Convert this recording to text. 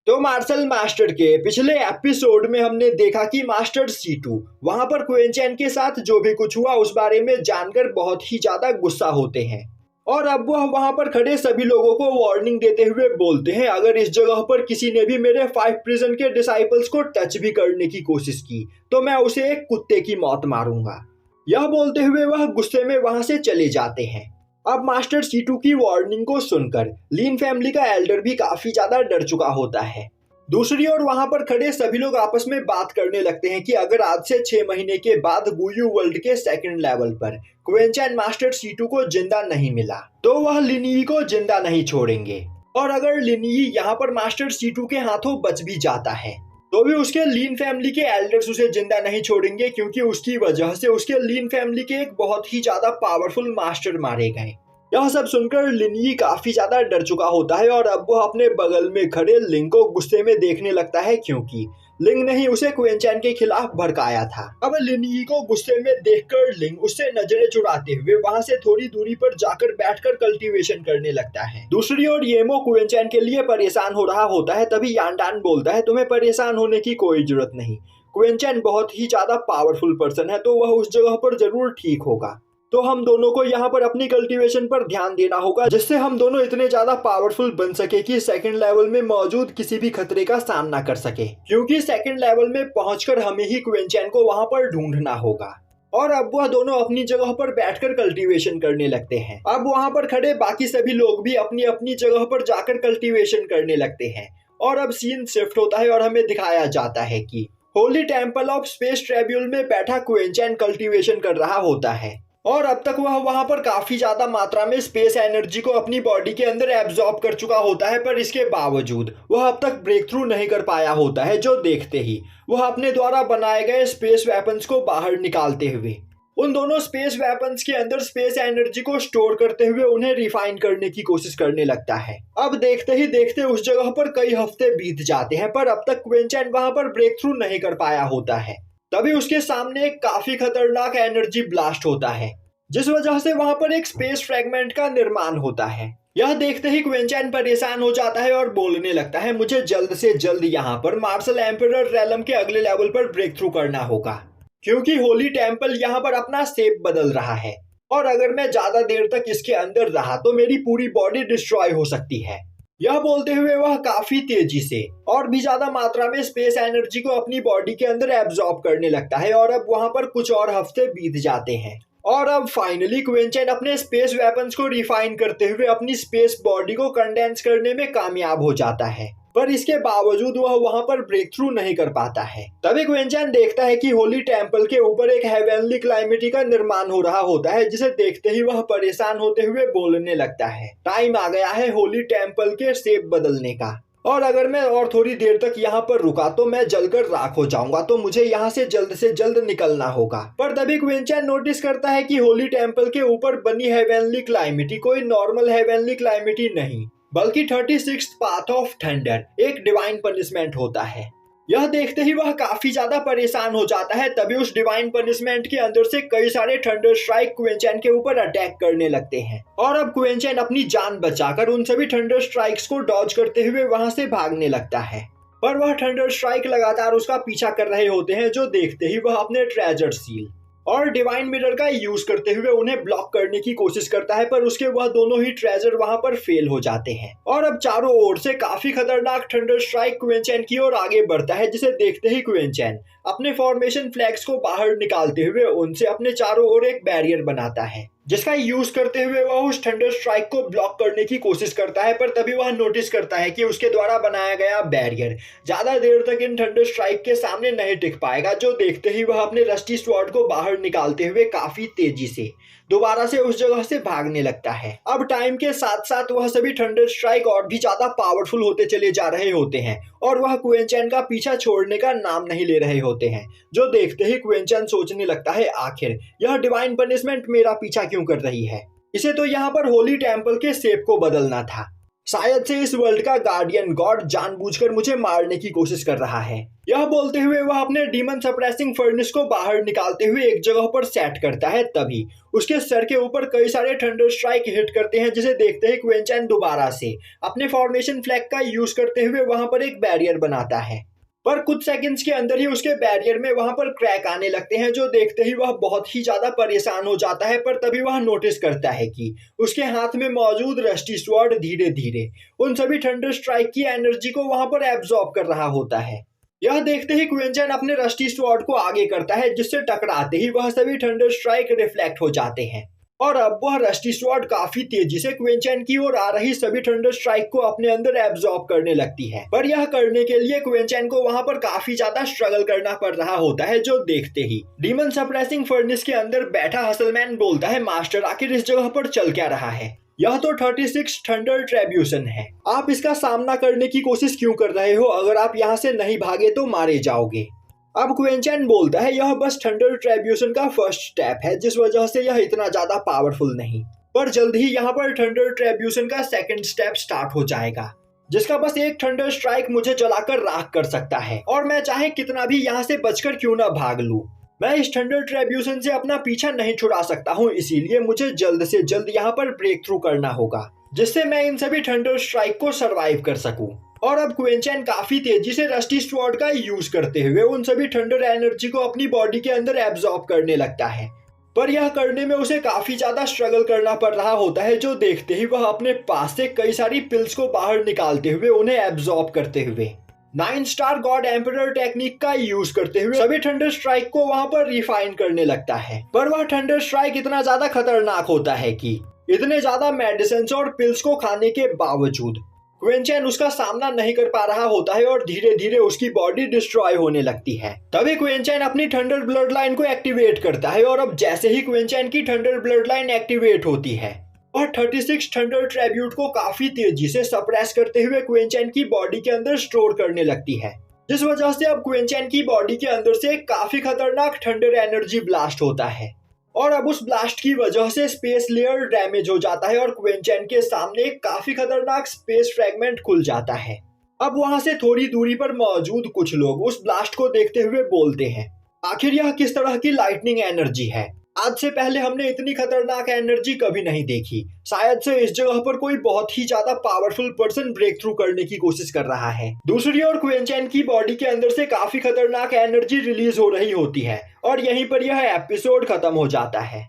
तो martial master के पिछले एपिसोड में हमने देखा कि मास्टर C2 वहां पर क्वेंचैन के साथ जो भी कुछ हुआ उस बारे में जानकर बहुत ही ज्यादा गुस्सा होते हैं। और अब वह वहां पर खड़े सभी लोगों को वार्निंग देते हुए बोलते हैं, अगर इस जगह पर किसी ने भी मेरे 5 प्रिजन के डिसाइपल्स को टच भी करने की कोशिश की तो मैं उसे एक कुत्ते की मौत मारूंगा। यह बोलते हुए वह गुस्से में वहां से चले जाते हैं। अब मास्टर C2 की वार्निंग को सुनकर लीन फैमिली का एल्डर भी काफी ज्यादा डर चुका होता है। दूसरी ओर वहां पर खड़े सभी लोग आपस में बात करने लगते हैं कि अगर आज से 6 महीने के बाद गुयू वर्ल्ड के सेकंड लेवल पर क्वेंचैन मास्टर C2 को जिंदा नहीं मिला तो वह लिनयी को जिंदा नहीं छोड़ेंगे। और अगर लिनयी यहाँ पर मास्टर C2 के हाथों बच भी जाता है तो भी उसके लीन फैमिली के एल्डर्स उसे जिंदा नहीं छोड़ेंगे, क्योंकि उसकी वजह से उसके लीन फैमिली के एक बहुत ही ज्यादा पावरफुल मास्टर मारे गए। यह सब सुनकर लिनयी काफी ज्यादा डर चुका होता है और अब वह अपने बगल में खड़े लिंग को गुस्से में देखने लगता है, क्योंकि लिंग ने ही उसे क्वेंचैन के खिलाफ भड़काया था। अब लिनयी को गुस्से में देखकर लिंग उससे नजरें चुराते हुए वहां से थोड़ी दूरी पर जाकर बैठकर कल्टीवेशन करने लगता है। दूसरी ओर येमो क्वेंचैन के लिए परेशान हो रहा होता है, तभी यांडान बोलता है, तुम्हें परेशान होने की कोई जरूरत नहीं, क्वेंचैन बहुत ही ज्यादा पावरफुल पर्सन है तो वह उस जगह पर जरूर ठीक होगा। तो हम दोनों को यहाँ पर अपनी कल्टीवेशन पर ध्यान देना होगा, जिससे हम दोनों इतने ज्यादा पावरफुल बन सके कि सेकंड लेवल में मौजूद किसी भी खतरे का सामना कर सके, क्योंकि सेकंड लेवल में पहुंचकर हमें ही क्वेंचैन को वहां पर ढूंढना होगा। और अब वह दोनों अपनी जगह पर बैठकर कल्टीवेशन करने लगते हैं। अब वहां पर खड़े बाकी सभी लोग भी अपनी अपनी जगह पर जाकर कल्टीवेशन करने लगते हैं। और अब सीन शिफ्ट होता है और हमें दिखाया जाता है कि होली टेम्पल ऑफ स्पेस ट्रिब्यूल में बैठा क्वेंचैन कल्टीवेशन कर रहा होता है। और अब तक वह वहां पर काफी ज्यादा मात्रा में स्पेस एनर्जी को अपनी बॉडी के अंदर एब्जॉर्ब कर चुका होता है, पर इसके बावजूद वह अब तक ब्रेक थ्रू नहीं कर पाया होता है, जो देखते ही वह अपने द्वारा बनाए गए स्पेस वेपन्स को बाहर निकालते हुए उन दोनों स्पेस वेपन्स के अंदर स्पेस एनर्जी को स्टोर करते हुए उन्हें रिफाइन करने की कोशिश करने लगता है। अब देखते ही देखते उस जगह पर कई हफ्ते बीत जाते हैं, पर अब तक क्वेंचैन वहां पर ब्रेक थ्रू नहीं कर पाया होता है। तभी उसके सामने एक काफी खतरनाक एनर्जी ब्लास्ट होता है, जिस वजह से वहां पर एक स्पेस फ्रैगमेंट का निर्माण होता है। यह देखते ही क्वेंचैन परेशान हो जाता है और बोलने लगता है, मुझे जल्द से जल्द यहाँ पर मार्शल एम्परर रेलम के अगले लेवल पर ब्रेक थ्रू करना होगा, क्योंकि होली टेम्पल यहाँ पर अपना शेप बदल रहा है और अगर मैं ज्यादा देर तक इसके अंदर रहा तो मेरी पूरी बॉडी डिस्ट्रॉय हो सकती है। यह बोलते हुए वह काफी तेजी से और भी ज्यादा मात्रा में स्पेस एनर्जी को अपनी बॉडी के अंदर एब्जॉर्ब करने लगता है। और अब वहां पर कुछ और हफ्ते बीत जाते हैं और अब फाइनली क्वेंचैन अपने स्पेस वेपन्स को रिफाइन करते हुए अपनी स्पेस बॉडी को कंडेंस करने में कामयाब हो जाता है, पर इसके बावजूद वह वहां पर ब्रेक थ्रू नहीं कर पाता है। तभी क्वेंचैन देखता है कि होली टेम्पल के ऊपर एक हेवनली क्लाइमेटी का निर्माण हो रहा होता है, जिसे देखते ही वह परेशान होते हुए बोलने लगता है, टाइम आ गया है होली टेम्पल के शेप बदलने का, और अगर मैं और थोड़ी देर तक यहाँ पर रुका तो मैं जलकर राख हो जाऊंगा, तो मुझे यहाँ से जल्द निकलना होगा। पर तभी क्वेंचैन नोटिस करता है कि होली टेम्पल के ऊपर बनी हेवनली क्लाइमेटी कोई नॉर्मल हेवनली क्लाइमेटी नहीं, बल्कि 36th पाथ ऑफ थंडर, एक डिवाइन पनिशमेंट होता है। यह देखते ही वह काफी ज्यादा परेशान हो जाता है। तभी उस डिवाइन पनिशमेंट के अंदर से कई सारे थंडर स्ट्राइक क्वेंचैन के ऊपर अटैक करने लगते हैं और अब क्वेंचैन अपनी जान बचाकर उन सभी थंडर स्ट्राइक्स को डॉज करते हुए वहां से भागने लगता है, पर वह थंडर स्ट्राइक लगातार उसका पीछा कर रहे होते हैं, जो देखते ही वह अपने ट्रेजर सील और डिवाइन मिरर का यूज करते हुए उन्हें ब्लॉक करने की कोशिश करता है, पर उसके वह दोनों ही ट्रेजर वहां पर फेल हो जाते हैं। और अब चारों ओर से काफी खतरनाक थंडर स्ट्राइक क्वेंचैन की ओर आगे बढ़ता है, जिसे देखते ही क्वेंचैन अपने फॉर्मेशन फ्लैग्स को बाहर निकालते हुए उनसे अपने चारों ओर एक बैरियर बनाता है, जिसका यूज करते हुए वह उस थंडर स्ट्राइक को ब्लॉक करने की कोशिश करता है। पर तभी वह नोटिस करता है कि उसके द्वारा बनाया गया बैरियर ज्यादा देर तक इन थंडर स्ट्राइक के सामने नहीं टिक पाएगा, जो देखते ही वह अपने रस्टी स्वॉर्ड को बाहर निकालते हुए काफी तेजी से दोबारा से उस जगह से भागने लगता है। अब टाइम के साथ साथ वह सभी थंडर स्ट्राइक और भी ज्यादा पावरफुल होते चले जा रहे होते हैं और वह क्वेंचैन का पीछा छोड़ने का नाम नहीं ले रहे होते हैं, जो देखते ही क्वेंचैन सोचने लगता है, आखिर यह डिवाइन पनिशमेंट मेरा पीछा क्यों कर रही है, इसे तो यहाँ पर होली टेम्पल के शेप को बदलना था। शायद से इस वर्ल्ड का गार्डियन गॉड जानबूझकर मुझे मारने की कोशिश कर रहा है। यह बोलते हुए वह अपने डीमन सप्रेसिंग फर्नेस को बाहर निकालते हुए एक जगह पर सेट करता है। तभी उसके सर के ऊपर कई सारे थंडर स्ट्राइक हिट करते हैं, जिसे देखते ही क्वेन चैन दोबारा से अपने फॉर्मेशन फ्लैग का यूज करते हुए वहां पर एक बैरियर बनाता है। पर कुछ सेकंड्स के अंदर ही उसके बैरियर में वहां पर क्रैक आने लगते हैं, जो देखते ही वह बहुत ही ज्यादा परेशान हो जाता है। पर तभी वह नोटिस करता है कि उसके हाथ में मौजूद रस्टी स्वॉर्ड धीरे धीरे उन सभी थंडर स्ट्राइक की एनर्जी को वहां पर एब्जॉर्ब कर रहा होता है। यह देखते ही क्वेन चैन अपने रस्टी स्वॉर्ड को आगे करता है, जिससे टकराते ही वह सभी थंडर स्ट्राइक रिफ्लेक्ट हो जाते हैं और अब वह रस्टी स्वॉर्ड काफी तेजी से क्वेन चैन की ओर आ रही सभी थंडर स्ट्राइक को अपने अंदर एब्जॉर्ब करने लगती है। पर यह करने के लिए क्वेन चैन को वहां पर काफी ज्यादा स्ट्रगल करना पड़ रहा होता है, जो देखते ही डीमन सप्रेसिंग फर्नेस के अंदर बैठा हसलमैन बोलता है, मास्टर आखिर इस जगह पर चल क्या रहा है? यह तो 36 थंडर ट्रिब्यूशन है। आप इसका सामना करने की कोशिश क्यों कर रहे हो? अगर आप यहाँ से नहीं भागे तो मारे जाओगे। अब क्वेन चैन बोलता है, यह बस थंडर ट्रिब्यूशन का फर्स्ट स्टेप है, जिस वजह से यह इतना ज्यादा पावरफुल नहीं। पर जल्द ही यहाँ पर थंडर ट्रिब्यूशन का सेकंड स्टेप स्टार्ट हो जाएगा, जिसका बस एक थंडर स्ट्राइक मुझे जलाकर राख कर सकता है और मैं चाहे कितना भी यहाँ से बचकर क्यों ना भाग लूं, मैं इस थंडर ट्रिब्यूशन से अपना पीछा नहीं छुड़ा सकता हूँ। इसीलिए मुझे जल्द से जल्द यहाँ पर ब्रेक थ्रू करना होगा, जिससे मैं इन सभी थंडर स्ट्राइक को सरवाइव कर सकूं। और अब क्वेन चैन काफी तेजी से रस्टी स्वॉर्ड का यूज करते हुए उन सभी थंडर एनर्जी को अपनी बॉडी के अंदर एब्जॉर्ब करने लगता है। पर यह करने में उसे काफी ज्यादा स्ट्रगल करना पड़ रहा होता है, जो देखते ही वह अपने पास से कई सारी पिल्स को बाहर निकालते हुए उन्हें एब्जॉर्ब करते हुए 9 स्टार गॉड एम्परर टेक्निक का यूज करते हुए सभी थंडर स्ट्राइक को वहां पर रिफाइन करने लगता है। पर वह थंडर स्ट्राइक इतना ज्यादा खतरनाक होता है कि इतने ज्यादा मेडिसिन और पिल्स को खाने के बावजूद क्वेन चैन उसका सामना नहीं कर पा रहा होता है और धीरे धीरे उसकी बॉडी डिस्ट्रॉय होने लगती है। तभी क्वेन चैन अपनी थंडर ब्लड लाइन को एक्टिवेट करता है और अब जैसे ही क्वेन चैन की थंडर ब्लड लाइन एक्टिवेट होती है और 36 थंडर ट्रिब्यूट को काफी तेजी से सप्रेस करते हुए क्वेन चैन की बॉडी के अंदर स्टोर करने लगती है, जिस वजह से अब क्वेन चैन की बॉडी के अंदर से एक काफी खतरनाक थंडर एनर्जी ब्लास्ट होता है और अब उस ब्लास्ट की वजह से स्पेस लेयर डैमेज हो जाता है और क्वेन चैन के सामने एक काफी खतरनाक स्पेस फ्रेगमेंट खुल जाता है। अब वहां से थोड़ी दूरी पर मौजूद कुछ लोग उस ब्लास्ट को देखते हुए बोलते हैं, आखिर यह किस तरह की लाइटनिंग एनर्जी है? आज से पहले हमने इतनी खतरनाक एनर्जी कभी नहीं देखी। शायद से इस जगह पर कोई बहुत ही ज्यादा पावरफुल पर्सन ब्रेक थ्रू करने की कोशिश कर रहा है। दूसरी ओर क्वेन चैन की बॉडी के अंदर से काफी खतरनाक एनर्जी रिलीज हो रही होती है और यहीं पर यह एपिसोड खत्म हो जाता है।